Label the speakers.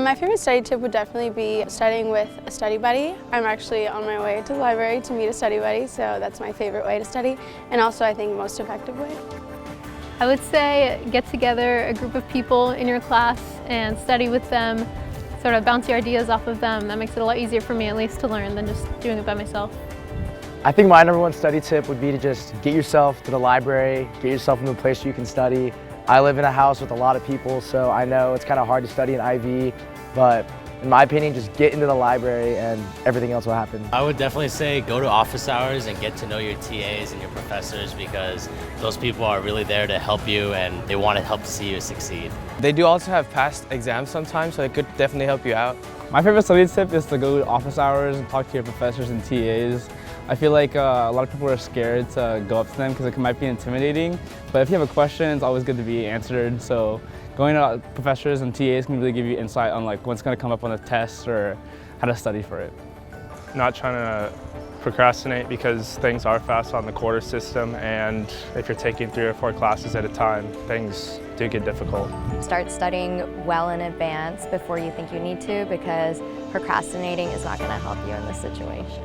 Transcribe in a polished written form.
Speaker 1: My favorite study tip would definitely be studying with a study buddy. I'm actually on my way to the library to meet a study buddy, so that's my favorite way to study, and also I think most effective way.
Speaker 2: I would say get together a group of people in your class and study with them, sort of bounce your ideas off of them. That makes it a lot easier for me at least to learn than just doing it by myself.
Speaker 3: I think my number one study tip would be to just get yourself to the library, get yourself into a place where you can study. I live in a house with a lot of people, so I know it's kind of hard to study in IV, but in my opinion, just get into the library and everything else will happen.
Speaker 4: I would definitely say go to office hours and get to know your TAs and your professors, because those people are really there to help you and they want to help see you succeed.
Speaker 5: They do also have past exams sometimes, so it could definitely help you out.
Speaker 6: My favorite study tip is to go to office hours and talk to your professors and TAs. I feel like a lot of people are scared to go up to them because it might be intimidating, but if you have a question, it's always good to be answered. So going to professors and TAs can really give you insight on like what's going to come up on the test or how to study for it.
Speaker 7: Not trying to procrastinate, because things are fast on the quarter system, and if you're taking 3 or 4 classes at a time, things do get difficult.
Speaker 8: Start studying well in advance before you think you need to, because procrastinating is not going to help you in this situation.